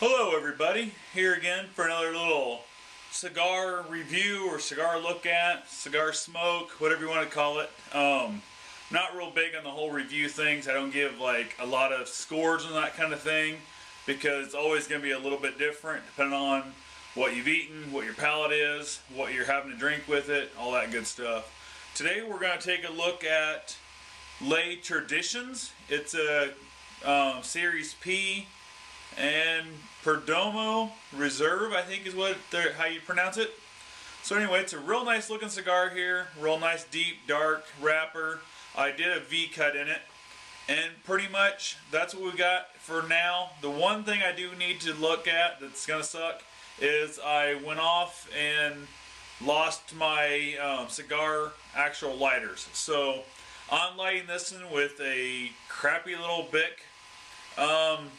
Hello everybody, here again for another little cigar review or cigar look at, cigar smoke, whatever you want to call it. Not real big on the whole review things. I don't give like a lot of scores and that kind of thing because it's always going to be a little bit different depending on what you've eaten, what your palate is, what you're having to drink with it, all that good stuff. Today we're going to take a look at Traditions. It's a Series P and Perdomo Reserve, I think is how you pronounce it. So anyway, it's a real nice looking cigar here, real nice deep dark wrapper. I did a V cut in it, and pretty much that's what we got for now. The one thing I do need to look at that's gonna suck is I went off and lost my cigar actual lighters. So I'm lighting this one with a crappy little Bic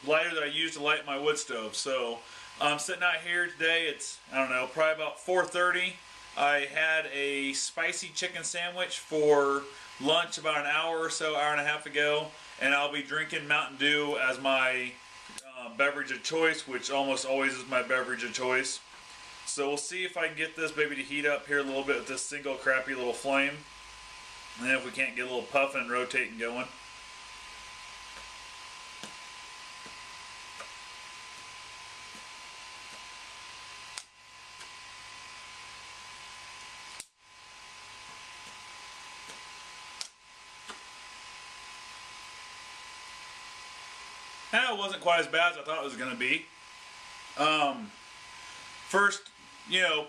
lighter that I use to light my wood stove. So I'm sitting out here today. It's, I don't know, probably about 4:30. I had a spicy chicken sandwich for lunch about an hour or so, hour and a half ago, and I'll be drinking Mountain Dew as my beverage of choice, which almost always is my beverage of choice. So we'll see if I can get this baby to heat up here a little bit with this single crappy little flame, and then if we can't get a little puffing and rotating going. It wasn't quite as bad as I thought it was going to be. First,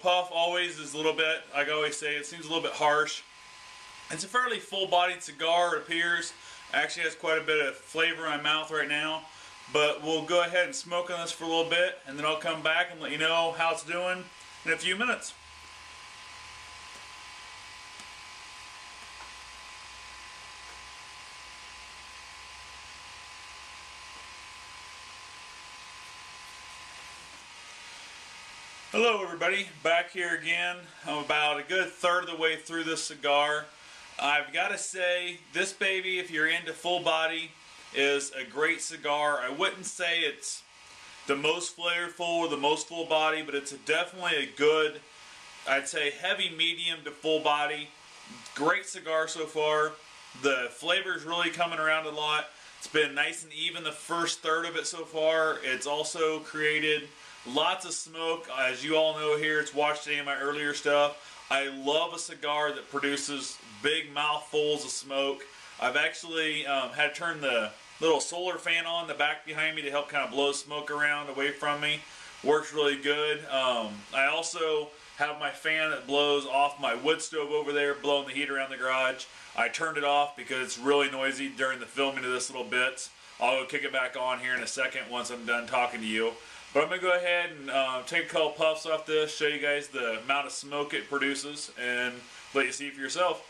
puff always is a little bit, like I always say, it seems a little bit harsh. It's a fairly full-bodied cigar, it appears. Actually has quite a bit of flavor in my mouth right now. But we'll go ahead and smoke on this for a little bit, and then I'll come back and let you know how it's doing in a few minutes. Hello everybody, back here again. I'm about a good third of the way through this cigar. I've got to say, this baby, if you're into full body, is a great cigar. I wouldn't say it's the most flavorful or the most full body, but it's definitely a good, I'd say heavy medium to full body. Great cigar so far. The flavor's really coming around a lot. It's been nice and even the first third of it so far. It's also created lots of smoke. As you all know here, it's watched any of my earlier stuff. I love a cigar that produces big mouthfuls of smoke. I've actually had to turn the little solar fan on the back behind me to help kind of blow smoke around away from me. Works really good. I also have my fan that blows off my wood stove over there, blowing the heat around the garage. I turned it off because it's really noisy during the filming of this little bit. I'll go kick it back on here in a second once I'm done talking to you. But I'm going to go ahead and take a couple puffs off this, show you guys the amount of smoke it produces, and let you see for yourself.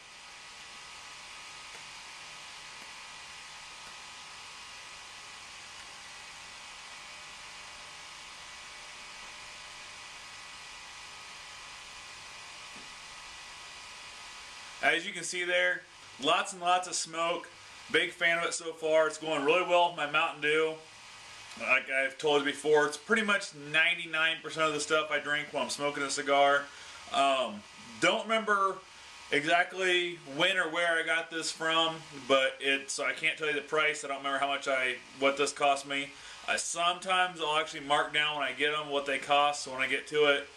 As you can see there, lots and lots of smoke. Big fan of it so far. It's going really well with my Mountain Dew. Like I've told you before, it's pretty much 99% of the stuff I drink while I'm smoking a cigar. Don't remember exactly when or where I got this from, but I can't tell you the price. I don't remember what this cost me. Sometimes I'll actually mark down when I get them what they cost, so when I get to it,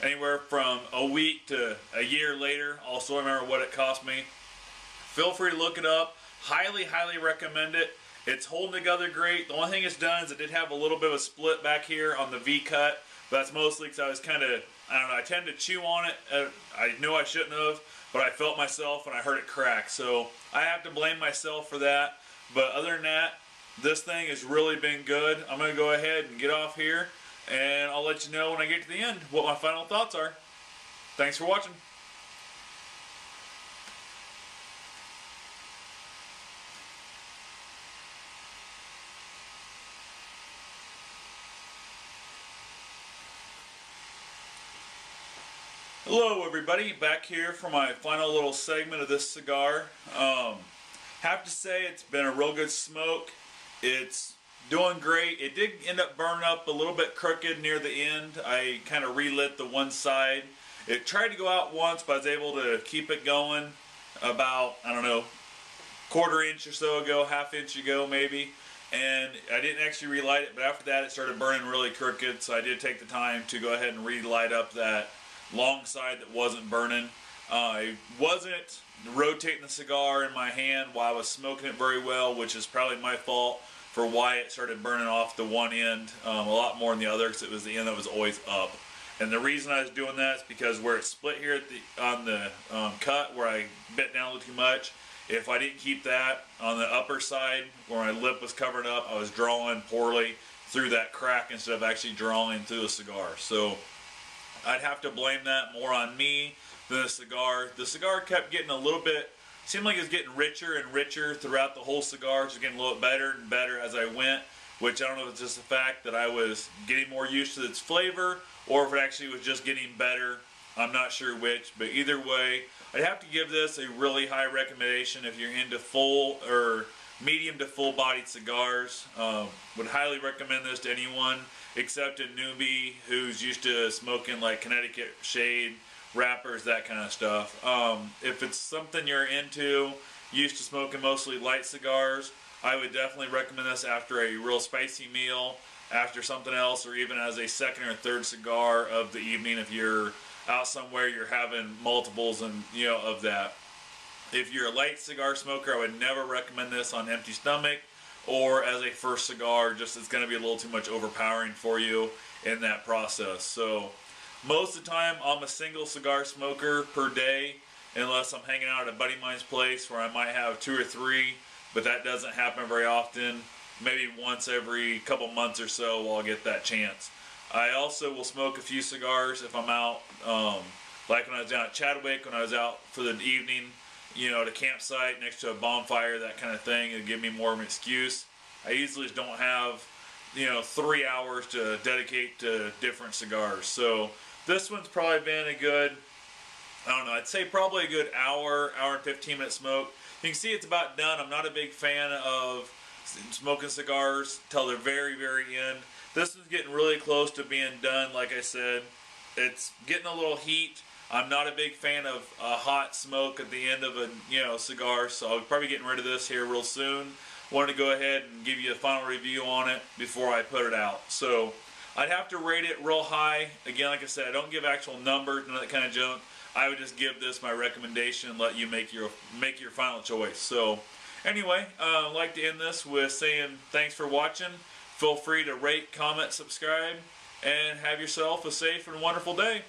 anywhere from a week to a year later, I'll still remember what it cost me. Feel free to look it up. Highly, highly recommend it. It's holding together great. The only thing it's done is it did have a little bit of a split back here on the V cut, but that's mostly because I was kind of, I don't know, I tend to chew on it. I know I shouldn't have, but I felt myself and I heard it crack. So I have to blame myself for that. But other than that, this thing has really been good. I'm going to go ahead and get off here, and I'll let you know when I get to the end what my final thoughts are. Thanks for watching. Hello everybody, back here for my final little segment of this cigar. Have to say it's been a real good smoke. It's doing great. It did end up burning up a little bit crooked near the end. I kind of relit the one side. It tried to go out once, but I was able to keep it going about, I don't know, quarter inch or so ago, half inch ago maybe. And I didn't actually relight it, but after that it started burning really crooked, so I did take the time to go ahead and relight up that long side that wasn't burning. I wasn't rotating the cigar in my hand while I was smoking it very well, which is probably my fault for why it started burning off the one end a lot more than the other, because it was the end that was always up. And the reason I was doing that is because where it split here at on the cut, where I bit down a little too much, if I didn't keep that on the upper side where my lip was covered up, I was drawing poorly through that crack instead of actually drawing through the cigar. So I'd have to blame that more on me than the cigar. The cigar kept getting a little bit, seemed like it was getting richer and richer throughout the whole cigar. It was getting a little bit better and better as I went, which I don't know if it's just the fact that I was getting more used to its flavor or if it actually was just getting better. I'm not sure which, but either way, I'd have to give this a really high recommendation if you're into full or medium to full bodied cigars. Would highly recommend this to anyone except a newbie who's used to smoking like Connecticut shade, wrappers, that kind of stuff. If it's something you're into, used to smoking mostly light cigars, I would definitely recommend this after a real spicy meal, after something else, or even as a second or third cigar of the evening if you're out somewhere, you're having multiples and of that. If you're a light cigar smoker, I would never recommend this on empty stomach or as a first cigar. Just it's going to be a little too much overpowering for you in that process. So most of the time I'm a single cigar smoker per day, unless I'm hanging out at a buddy of mine's place where I might have 2 or 3, but that doesn't happen very often. Maybe once every couple months or so I'll get that chance. I also will smoke a few cigars if I'm out, like when I was down at Chadwick, when I was out for the evening, at a campsite next to a bonfire, that kind of thing. It'd give me more of an excuse. I usually just don't have, 3 hours to dedicate to different cigars. So this one's probably been a good, I don't know, I'd say probably a good hour and 15 minute smoke. You can see it's about done. I'm not a big fan of smoking cigars till they're very, very end. This is getting really close to being done. Like I said, it's getting a little heat. I'm not a big fan of a hot smoke at the end of a cigar, so I'll probably getting rid of this here real soon. Wanted to go ahead and give you a final review on it before I put it out. So I'd have to rate it real high. Again, like I said, I don't give actual numbers and that kind of junk. I would just give this my recommendation and let you make your final choice. So anyway, I'd like to end this with saying thanks for watching. Feel free to rate, comment, subscribe, and have yourself a safe and wonderful day.